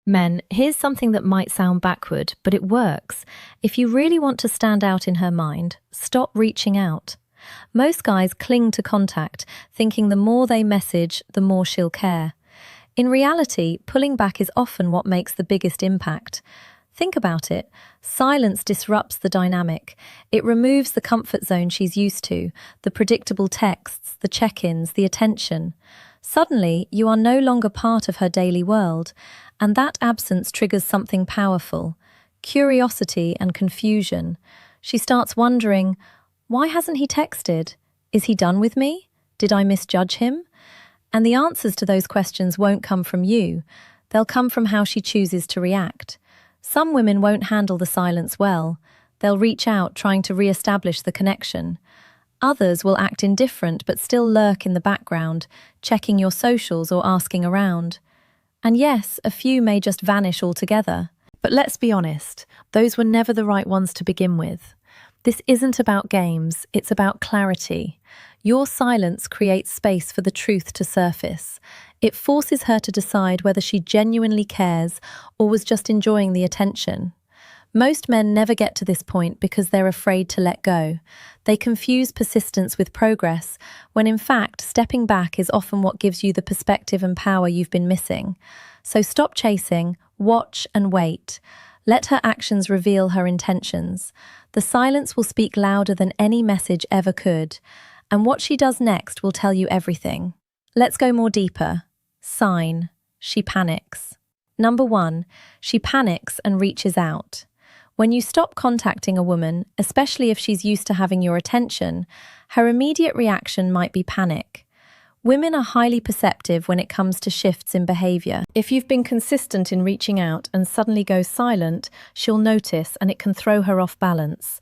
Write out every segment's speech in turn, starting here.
Men, here's something that might sound backward, but it works. If you really want to stand out in her mind, stop reaching out. Most guys cling to contact, thinking the more they message, the more she'll care. In reality, pulling back is often what makes the biggest impact. Think about it. Silence disrupts the dynamic. It removes the comfort zone she's used to, the predictable texts, the check-ins, the attention. Suddenly, you are no longer part of her daily world, and that absence triggers something powerful: curiosity and confusion. She starts wondering, why hasn't he texted? Is he done with me? Did I misjudge him? And the answers to those questions won't come from you. They'll come from how she chooses to react. Some women won't handle the silence well. They'll reach out, trying to re-establish the connection. Others will act indifferent but still lurk in the background, checking your socials or asking around. And yes, a few may just vanish altogether. But let's be honest, those were never the right ones to begin with. This isn't about games, it's about clarity. Your silence creates space for the truth to surface. It forces her to decide whether she genuinely cares or was just enjoying the attention. Most men never get to this point because they're afraid to let go. They confuse persistence with progress, when in fact, stepping back is often what gives you the perspective and power you've been missing. So stop chasing, watch and wait. Let her actions reveal her intentions. The silence will speak louder than any message ever could, and what she does next will tell you everything. Let's go more deeper. Sign: she panics. Number 1, she panics and reaches out. When you stop contacting a woman, especially if she's used to having your attention, her immediate reaction might be panic. Women are highly perceptive when it comes to shifts in behavior. If you've been consistent in reaching out and suddenly go silent, she'll notice, and it can throw her off balance.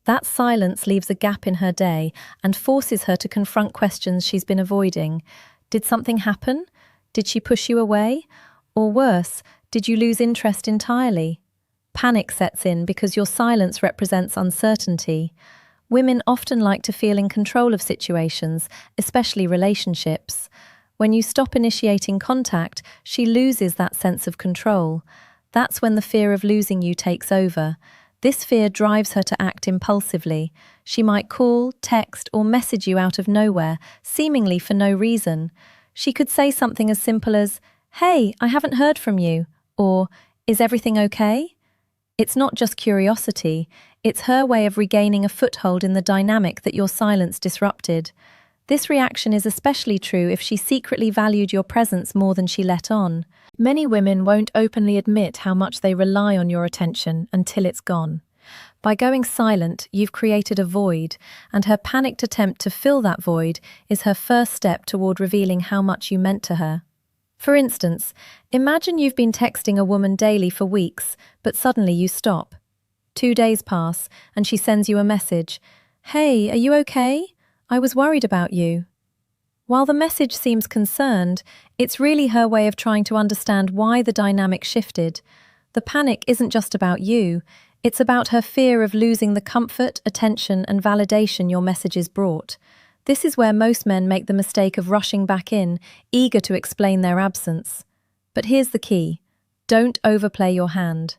That silence leaves a gap in her day and forces her to confront questions she's been avoiding. Did something happen? Did she push you away? Or worse, did you lose interest entirely? Panic sets in because your silence represents uncertainty. Women often like to feel in control of situations, especially relationships. When you stop initiating contact, she loses that sense of control. That's when the fear of losing you takes over. This fear drives her to act impulsively. She might call, text, or message you out of nowhere, seemingly for no reason. She could say something as simple as, "Hey, I haven't heard from you," or "Is everything okay?" It's not just curiosity, it's her way of regaining a foothold in the dynamic that your silence disrupted. This reaction is especially true if she secretly valued your presence more than she let on. Many women won't openly admit how much they rely on your attention until it's gone. By going silent, you've created a void, and her panicked attempt to fill that void is her first step toward revealing how much you meant to her. For instance, imagine you've been texting a woman daily for weeks, but suddenly you stop. 2 days pass, and she sends you a message. "Hey, are you okay? I was worried about you." While the message seems concerned, it's really her way of trying to understand why the dynamic shifted. The panic isn't just about you, it's about her fear of losing the comfort, attention, and validation your messages brought. This is where most men make the mistake of rushing back in, eager to explain their absence. But here's the key: don't overplay your hand.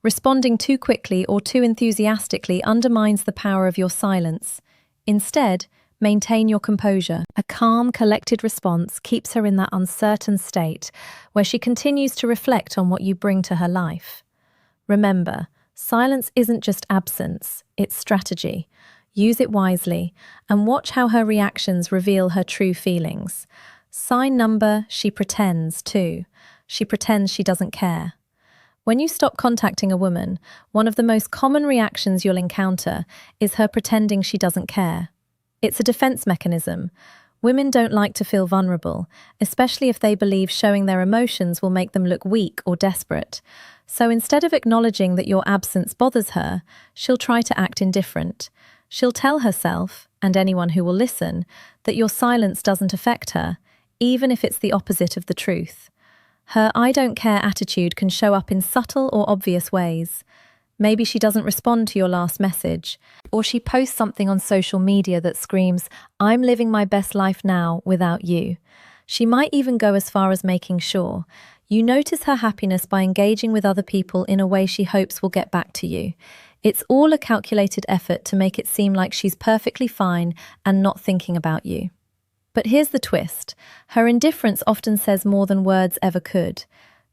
Responding too quickly or too enthusiastically undermines the power of your silence. Instead, maintain your composure. A calm, collected response keeps her in that uncertain state where she continues to reflect on what you bring to her life. Remember, silence isn't just absence, it's strategy. Use it wisely, and watch how her reactions reveal her true feelings. Sign number: she pretends too. She pretends she doesn't care. When you stop contacting a woman, one of the most common reactions you'll encounter is her pretending she doesn't care. It's a defense mechanism. Women don't like to feel vulnerable, especially if they believe showing their emotions will make them look weak or desperate. So instead of acknowledging that your absence bothers her, she'll try to act indifferent. She'll tell herself, and anyone who will listen, that your silence doesn't affect her, even if it's the opposite of the truth. Her "I don't care" attitude can show up in subtle or obvious ways. Maybe she doesn't respond to your last message, or she posts something on social media that screams, "I'm living my best life now without you." She might even go as far as making sure You notice her happiness by engaging with other people in a way she hopes will get back to you. It's all a calculated effort to make it seem like she's perfectly fine and not thinking about you. But here's the twist. Her indifference often says more than words ever could.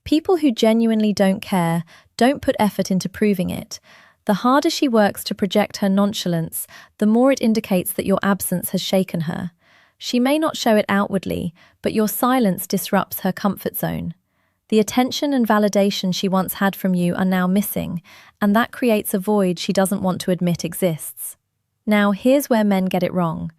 People who genuinely don't care don't put effort into proving it. The harder she works to project her nonchalance, the more it indicates that your absence has shaken her. She may not show it outwardly, but your silence disrupts her comfort zone. The attention and validation she once had from you are now missing, and that creates a void she doesn't want to admit exists. Now, here's where men get it wrong.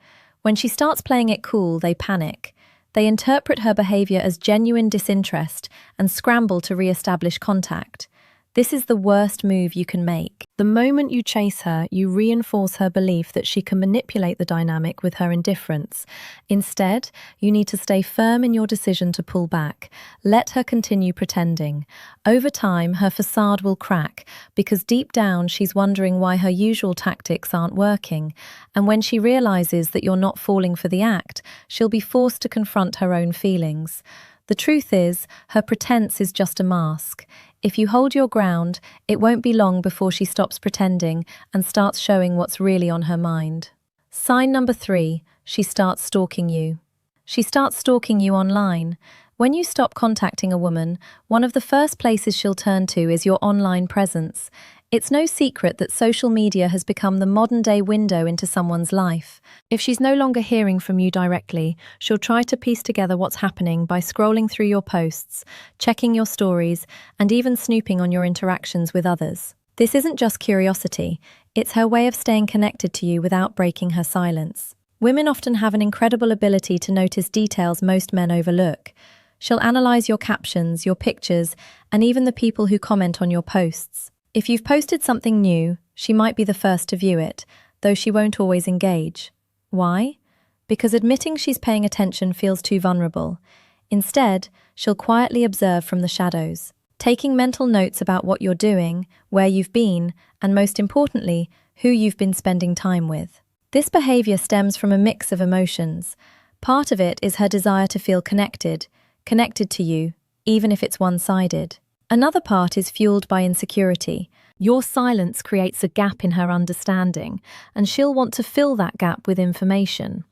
When she starts playing it cool, they panic. They interpret her behavior as genuine disinterest and scramble to re-establish contact. This is the worst move you can make. The moment you chase her, you reinforce her belief that she can manipulate the dynamic with her indifference. Instead, you need to stay firm in your decision to pull back. Let her continue pretending. Over time, her facade will crack, because deep down she's wondering why her usual tactics aren't working. And when she realizes that you're not falling for the act, she'll be forced to confront her own feelings. The truth is, her pretense is just a mask. If you hold your ground, it won't be long before she stops pretending and starts showing what's really on her mind. Sign number 3, she starts stalking you. She starts stalking you online. When you stop contacting a woman, one of the first places she'll turn to is your online presence. It's no secret that social media has become the modern-day window into someone's life. If she's no longer hearing from you directly, she'll try to piece together what's happening by scrolling through your posts, checking your stories, and even snooping on your interactions with others. This isn't just curiosity, it's her way of staying connected to you without breaking her silence. Women often have an incredible ability to notice details most men overlook. She'll analyze your captions, your pictures, and even the people who comment on your posts. If you've posted something new, she might be the first to view it, though she won't always engage. Why? Because admitting she's paying attention feels too vulnerable. Instead, she'll quietly observe from the shadows, taking mental notes about what you're doing, where you've been, and most importantly, who you've been spending time with. This behavior stems from a mix of emotions. Part of it is her desire to feel connected to you, even if it's one-sided. Another part is fueled by insecurity. Your silence creates a gap in her understanding, and she'll want to fill that gap with information.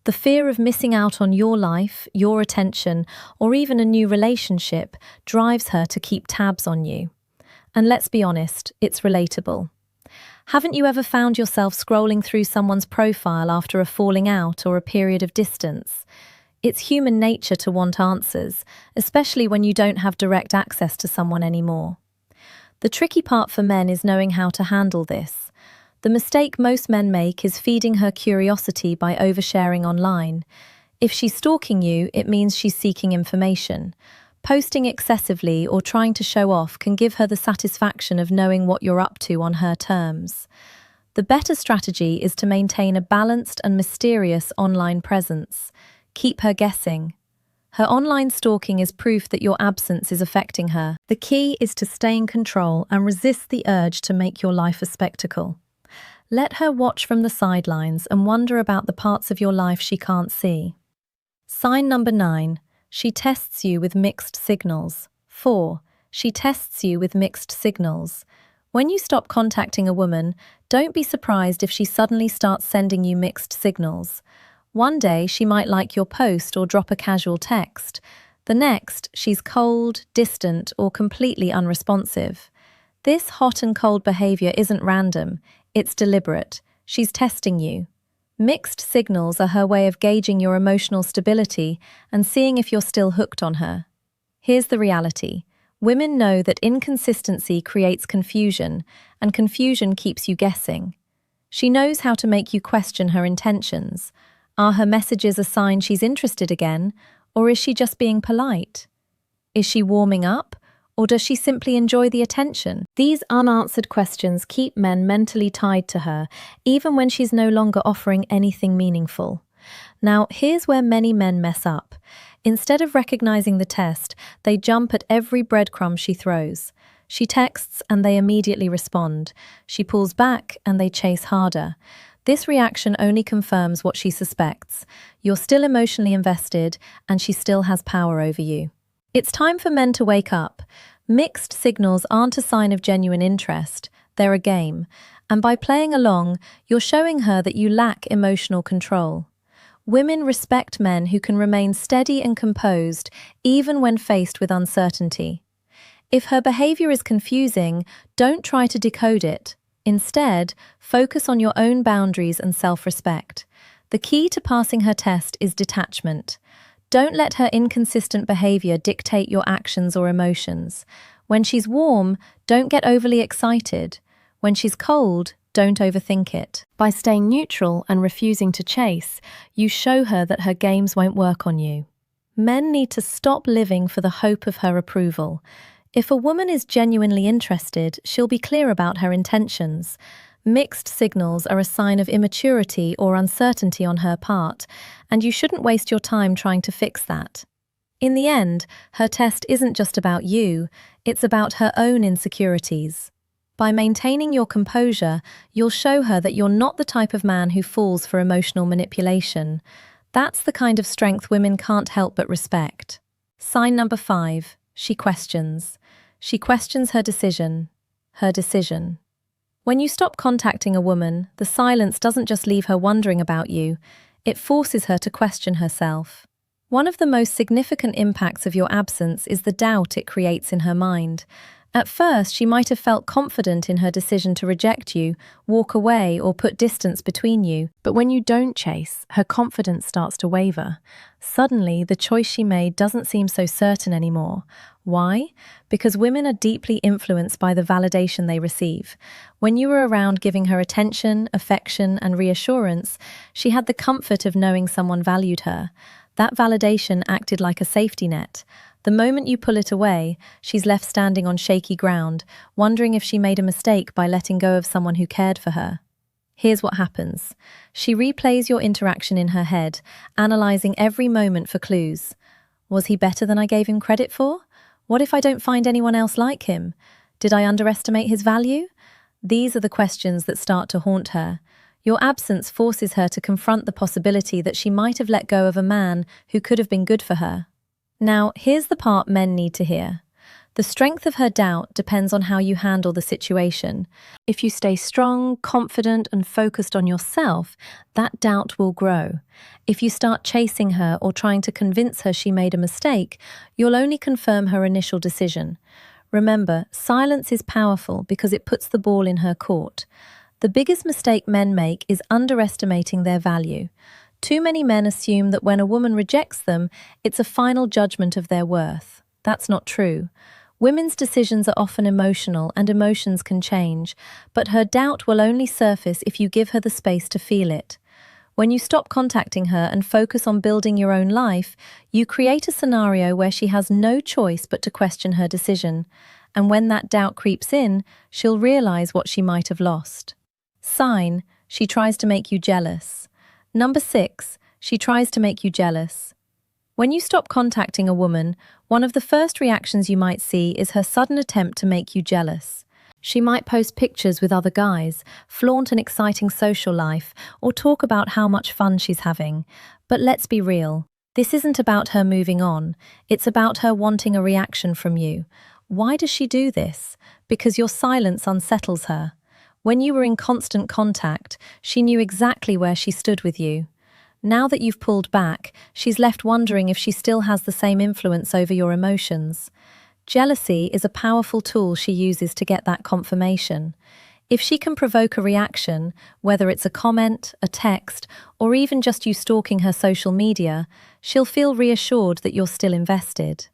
The fear of missing out on your life, your attention, or even a new relationship drives her to keep tabs on you. And let's be honest, it's relatable. Haven't you ever found yourself scrolling through someone's profile after a falling out or a period of distance? It's human nature to want answers, especially when you don't have direct access to someone anymore. The tricky part for men is knowing how to handle this. The mistake most men make is feeding her curiosity by oversharing online. If she's stalking you, it means she's seeking information. Posting excessively or trying to show off can give her the satisfaction of knowing what you're up to on her terms. The better strategy is to maintain a balanced and mysterious online presence. Keep her guessing. Her online stalking is proof that your absence is affecting her. The key is to stay in control and resist the urge to make your life a spectacle. Let her watch from the sidelines and wonder about the parts of your life she can't see. Sign number 9. She tests you with mixed signals. 4. She tests you with mixed signals. When you stop contacting a woman, don't be surprised if she suddenly starts sending you mixed signals. One day, she might like your post or drop a casual text. The next, she's cold, distant, or completely unresponsive. This hot and cold behavior isn't random, it's deliberate. She's testing you. Mixed signals are her way of gauging your emotional stability and seeing if you're still hooked on her. Here's the reality. Women know that inconsistency creates confusion, and confusion keeps you guessing. She knows how to make you question her intentions. Are her messages a sign she's interested again, or is she just being polite? Is she warming up, or does she simply enjoy the attention? These unanswered questions keep men mentally tied to her, even when she's no longer offering anything meaningful. Now, here's where many men mess up. Instead of recognizing the test, they jump at every breadcrumb she throws. She texts and they immediately respond. She pulls back and they chase harder. This reaction only confirms what she suspects. You're still emotionally invested, and she still has power over you. It's time for men to wake up. Mixed signals aren't a sign of genuine interest, they're a game. And by playing along, you're showing her that you lack emotional control. Women respect men who can remain steady and composed even when faced with uncertainty. If her behavior is confusing, don't try to decode it. Instead, focus on your own boundaries and self-respect. The key to passing her test is detachment. Don't let her inconsistent behavior dictate your actions or emotions. When she's warm, don't get overly excited. When she's cold, don't overthink it. By staying neutral and refusing to chase, you show her that her games won't work on you. Men need to stop living for the hope of her approval. If a woman is genuinely interested, she'll be clear about her intentions. Mixed signals are a sign of immaturity or uncertainty on her part, and you shouldn't waste your time trying to fix that. In the end, her test isn't just about you, it's about her own insecurities. By maintaining your composure, you'll show her that you're not the type of man who falls for emotional manipulation. That's the kind of strength women can't help but respect. Sign number 5, she questions. She questions her decision. Her decision. When you stop contacting a woman, the silence doesn't just leave her wondering about you, it forces her to question herself. One of the most significant impacts of your absence is the doubt it creates in her mind. At first, she might have felt confident in her decision to reject you, walk away, or put distance between you. But when you don't chase, her confidence starts to waver. Suddenly, the choice she made doesn't seem so certain anymore. Why? Because women are deeply influenced by the validation they receive. When you were around giving her attention, affection, and reassurance, she had the comfort of knowing someone valued her. That validation acted like a safety net. The moment you pull it away, she's left standing on shaky ground, wondering if she made a mistake by letting go of someone who cared for her. Here's what happens. She replays your interaction in her head, analyzing every moment for clues. Was he better than I gave him credit for? What if I don't find anyone else like him? Did I underestimate his value? These are the questions that start to haunt her. Your absence forces her to confront the possibility that she might have let go of a man who could have been good for her. Now, here's the part men need to hear. The strength of her doubt depends on how you handle the situation. If you stay strong, confident, and focused on yourself, that doubt will grow. If you start chasing her or trying to convince her she made a mistake, you'll only confirm her initial decision. Remember, silence is powerful because it puts the ball in her court. The biggest mistake men make is underestimating their value. Too many men assume that when a woman rejects them, it's a final judgment of their worth. That's not true. Women's decisions are often emotional, and emotions can change, but her doubt will only surface if you give her the space to feel it. When you stop contacting her and focus on building your own life, you create a scenario where she has no choice but to question her decision. And when that doubt creeps in, she'll realize what she might have lost. Sign, she tries to make you jealous. Number 6, she tries to make you jealous. When you stop contacting a woman, one of the first reactions you might see is her sudden attempt to make you jealous. She might post pictures with other guys, flaunt an exciting social life, or talk about how much fun she's having. But let's be real. This isn't about her moving on. It's about her wanting a reaction from you. Why does she do this? Because your silence unsettles her. When you were in constant contact, she knew exactly where she stood with you. Now that you've pulled back, she's left wondering if she still has the same influence over your emotions. Jealousy is a powerful tool she uses to get that confirmation. If she can provoke a reaction, whether it's a comment, a text, or even just you stalking her social media, she'll feel reassured that you're still invested.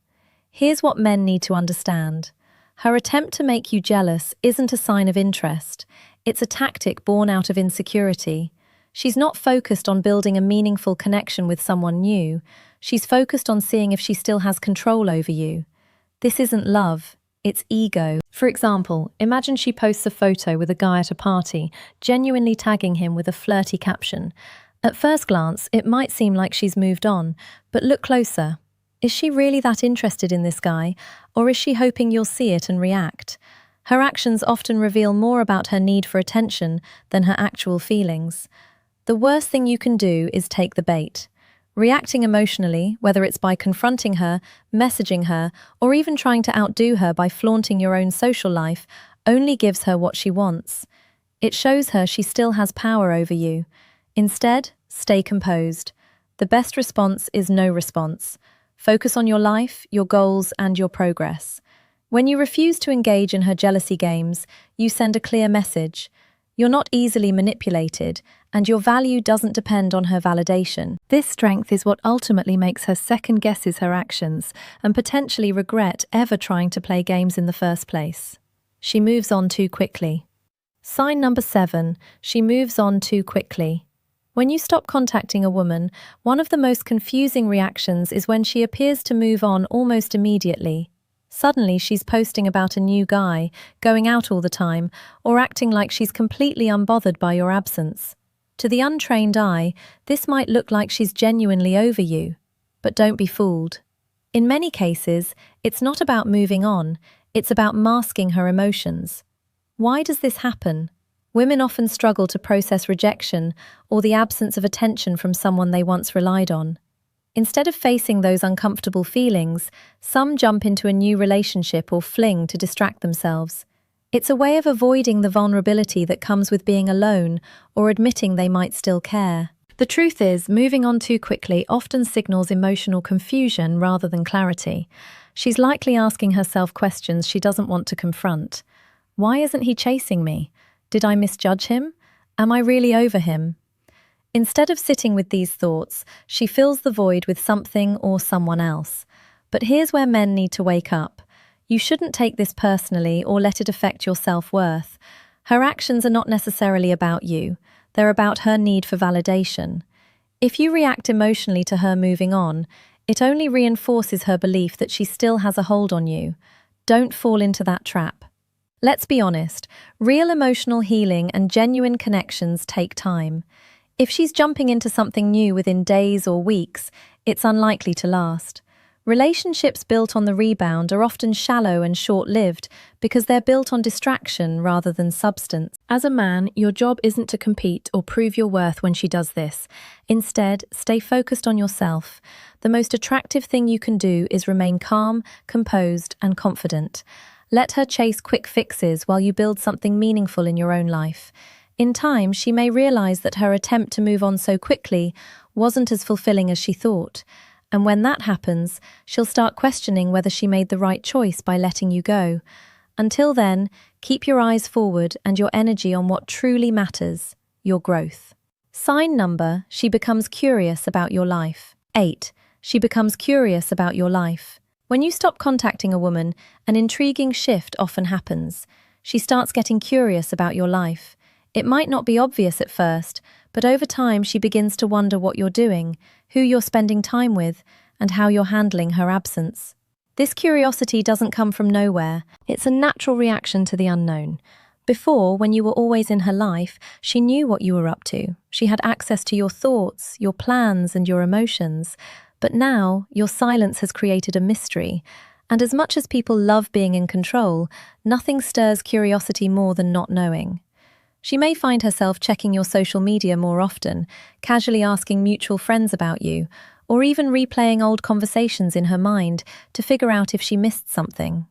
Here's what men need to understand. Her attempt to make you jealous isn't a sign of interest. It's a tactic born out of insecurity. She's not focused on building a meaningful connection with someone new. She's focused on seeing if she still has control over you. This isn't love, it's ego. For example, imagine she posts a photo with a guy at a party, genuinely tagging him with a flirty caption. At first glance, it might seem like she's moved on, but look closer. Is she really that interested in this guy, or is she hoping you'll see it and react? Her actions often reveal more about her need for attention than her actual feelings. The worst thing you can do is take the bait. Reacting emotionally, whether it's by confronting her, messaging her, or even trying to outdo her by flaunting your own social life, only gives her what she wants. It shows her she still has power over you. Instead, stay composed. The best response is no response. Focus on your life, your goals, and your progress. When you refuse to engage in her jealousy games, you send a clear message. You're not easily manipulated, and your value doesn't depend on her validation. This strength is what ultimately makes her second-guess her actions and potentially regret ever trying to play games in the first place. She moves on too quickly. Sign number 7, she moves on too quickly. When you stop contacting a woman, one of the most confusing reactions is when she appears to move on almost immediately. Suddenly she's posting about a new guy, going out all the time, or acting like she's completely unbothered by your absence. To the untrained eye, this might look like she's genuinely over you. But don't be fooled. In many cases, it's not about moving on, it's about masking her emotions. Why does this happen? Women often struggle to process rejection or the absence of attention from someone they once relied on. Instead of facing those uncomfortable feelings, some jump into a new relationship or fling to distract themselves. It's a way of avoiding the vulnerability that comes with being alone or admitting they might still care. The truth is, moving on too quickly often signals emotional confusion rather than clarity. She's likely asking herself questions she doesn't want to confront. Why isn't he chasing me? Did I misjudge him? Am I really over him? Instead of sitting with these thoughts, she fills the void with something or someone else. But here's where men need to wake up. You shouldn't take this personally or let it affect your self-worth. Her actions are not necessarily about you. They're about her need for validation. If you react emotionally to her moving on, it only reinforces her belief that she still has a hold on you. Don't fall into that trap. Let's be honest, real emotional healing and genuine connections take time. If she's jumping into something new within days or weeks, it's unlikely to last. Relationships built on the rebound are often shallow and short-lived because they're built on distraction rather than substance. As a man, your job isn't to compete or prove your worth when she does this. Instead, stay focused on yourself. The most attractive thing you can do is remain calm, composed, and confident. Let her chase quick fixes while you build something meaningful in your own life. In time, she may realize that her attempt to move on so quickly wasn't as fulfilling as she thought. And when that happens, she'll start questioning whether she made the right choice by letting you go. Until then, keep your eyes forward and your energy on what truly matters, your growth. Sign number, she becomes curious about your life. 8. She becomes curious about your life. When you stop contacting a woman, an intriguing shift often happens. She starts getting curious about your life. It might not be obvious at first, but over time she begins to wonder what you're doing, who you're spending time with, and how you're handling her absence. This curiosity doesn't come from nowhere. It's a natural reaction to the unknown. Before, when you were always in her life, she knew what you were up to. She had access to your thoughts, your plans, and your emotions. But now, your silence has created a mystery. And as much as people love being in control, nothing stirs curiosity more than not knowing. She may find herself checking your social media more often, casually asking mutual friends about you, or even replaying old conversations in her mind to figure out if she missed something.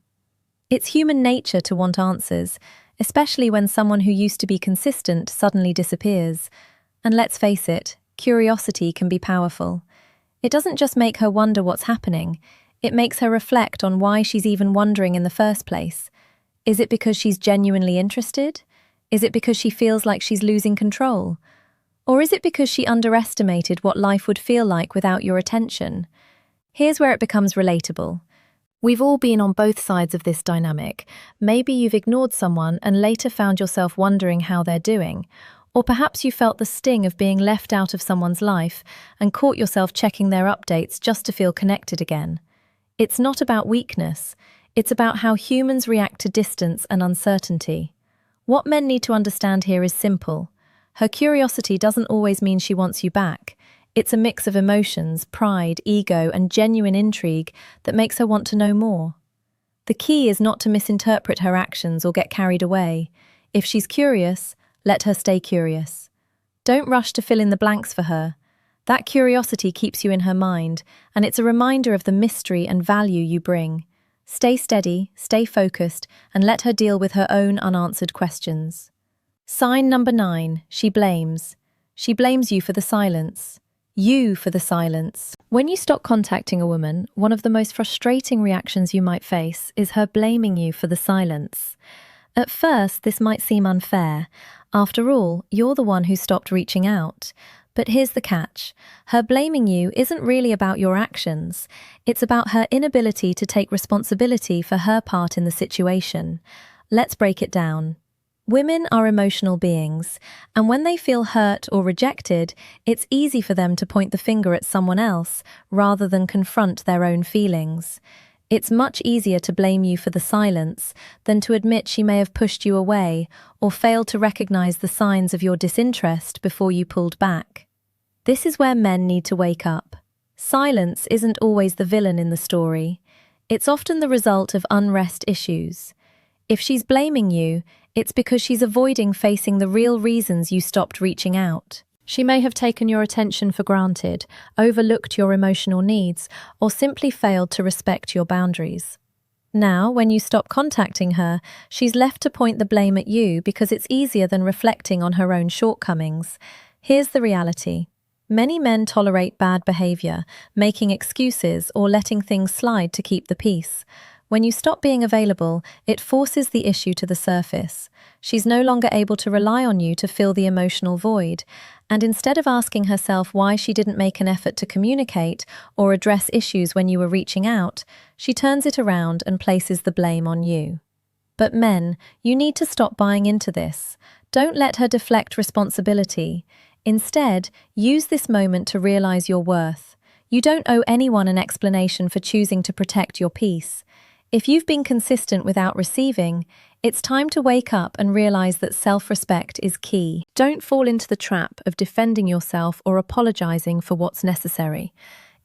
It's human nature to want answers, especially when someone who used to be consistent suddenly disappears. And let's face it, curiosity can be powerful. It doesn't just make her wonder what's happening, it makes her reflect on why she's even wondering in the first place. Is it because she's genuinely interested? Is it because she feels like she's losing control? Or is it because she underestimated what life would feel like without your attention? Here's where it becomes relatable. We've all been on both sides of this dynamic. Maybe you've ignored someone and later found yourself wondering how they're doing. Or perhaps you felt the sting of being left out of someone's life and caught yourself checking their updates just to feel connected again. It's not about weakness. It's about how humans react to distance and uncertainty. What men need to understand here is simple. Her curiosity doesn't always mean she wants you back. It's a mix of emotions, pride, ego, and genuine intrigue that makes her want to know more. The key is not to misinterpret her actions or get carried away. If she's curious, let her stay curious. Don't rush to fill in the blanks for her. That curiosity keeps you in her mind, and it's a reminder of the mystery and value you bring. Stay steady, stay focused, and let her deal with her own unanswered questions. Sign number 9, she blames. She blames you for the silence. You for the silence. When you stop contacting a woman, one of the most frustrating reactions you might face is her blaming you for the silence. At first, this might seem unfair. After all, you're the one who stopped reaching out. But here's the catch. Her blaming you isn't really about your actions. It's about her inability to take responsibility for her part in the situation. Let's break it down. Women are emotional beings, and when they feel hurt or rejected, it's easy for them to point the finger at someone else rather than confront their own feelings. It's much easier to blame you for the silence than to admit she may have pushed you away or failed to recognize the signs of your disinterest before you pulled back. This is where men need to wake up. Silence isn't always the villain in the story. It's often the result of unrest issues. If she's blaming you, it's because she's avoiding facing the real reasons you stopped reaching out. She may have taken your attention for granted, overlooked your emotional needs, or simply failed to respect your boundaries. Now, when you stop contacting her, she's left to point the blame at you because it's easier than reflecting on her own shortcomings. Here's the reality. Many men tolerate bad behavior, making excuses or letting things slide to keep the peace. When you stop being available, it forces the issue to the surface. She's no longer able to rely on you to fill the emotional void, and instead of asking herself why she didn't make an effort to communicate or address issues when you were reaching out, she turns it around and places the blame on you. But men, you need to stop buying into this. Don't let her deflect responsibility. Instead, use this moment to realize your worth. You don't owe anyone an explanation for choosing to protect your peace. If you've been consistent without receiving, it's time to wake up and realize that self-respect is key. Don't fall into the trap of defending yourself or apologizing for what's necessary.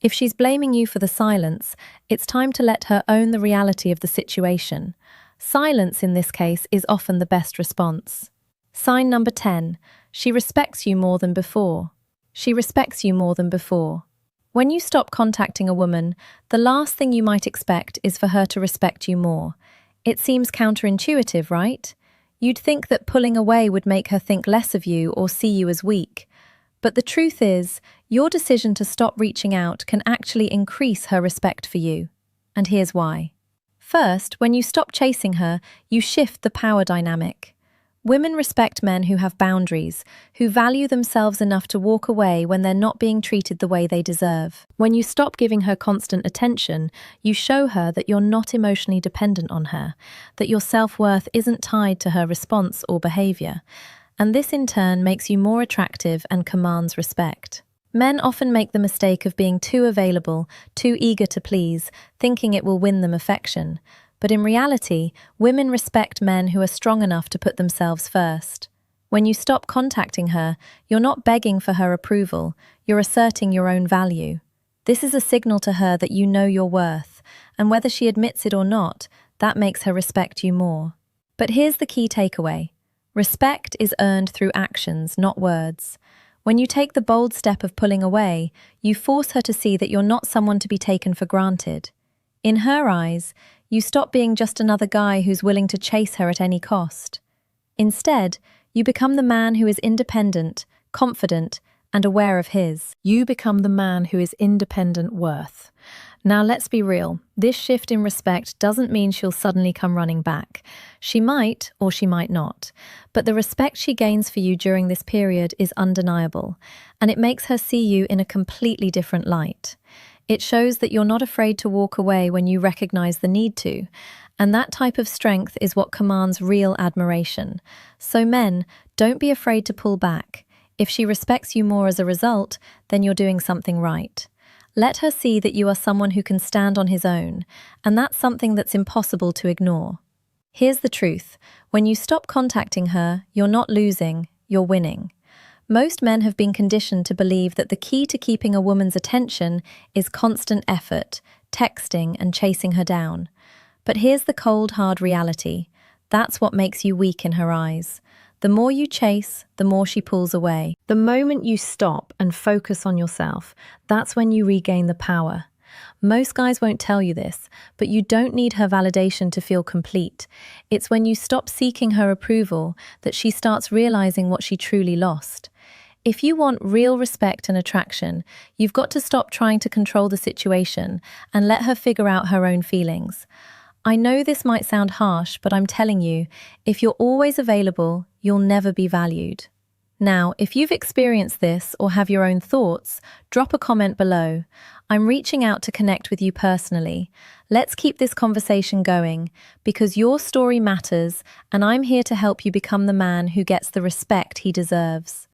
If she's blaming you for the silence, it's time to let her own the reality of the situation. Silence, in this case, is often the best response. Sign number 10. She respects you more than before. She respects you more than before. When you stop contacting a woman, the last thing you might expect is for her to respect you more. It seems counterintuitive, right? You'd think that pulling away would make her think less of you or see you as weak. But the truth is, your decision to stop reaching out can actually increase her respect for you. And here's why. First, when you stop chasing her, you shift the power dynamic. Women respect men who have boundaries, who value themselves enough to walk away when they're not being treated the way they deserve. When you stop giving her constant attention, you show her that you're not emotionally dependent on her, that your self-worth isn't tied to her response or behavior. And this in turn makes you more attractive and commands respect. Men often make the mistake of being too available, too eager to please, thinking it will win them affection. But in reality, women respect men who are strong enough to put themselves first. When you stop contacting her, you're not begging for her approval, you're asserting your own value. This is a signal to her that you know your worth, and whether she admits it or not, that makes her respect you more. But here's the key takeaway. Respect is earned through actions, not words. When you take the bold step of pulling away, you force her to see that you're not someone to be taken for granted. In her eyes, you stop being just another guy who's willing to chase her at any cost. Instead, you become the man who is independent, confident, and aware of his. You become the man who is independent worth. Now let's be real, this shift in respect doesn't mean she'll suddenly come running back. She might, or she might not. But the respect she gains for you during this period is undeniable, and it makes her see you in a completely different light. It shows that you're not afraid to walk away when you recognize the need to, and that type of strength is what commands real admiration. So men, don't be afraid to pull back. If she respects you more as a result, then you're doing something right. Let her see that you are someone who can stand on his own, and that's something that's impossible to ignore. Here's the truth. When you stop contacting her, you're not losing, you're winning. Most men have been conditioned to believe that the key to keeping a woman's attention is constant effort, texting, and chasing her down. But here's the cold, hard reality. That's what makes you weak in her eyes. The more you chase, the more she pulls away. The moment you stop and focus on yourself, that's when you regain the power. Most guys won't tell you this, but you don't need her validation to feel complete. It's when you stop seeking her approval that she starts realizing what she truly lost. If you want real respect and attraction, you've got to stop trying to control the situation and let her figure out her own feelings. I know this might sound harsh, but I'm telling you, if you're always available, you'll never be valued. Now, if you've experienced this or have your own thoughts, drop a comment below. I'm reaching out to connect with you personally. Let's keep this conversation going because your story matters and I'm here to help you become the man who gets the respect he deserves.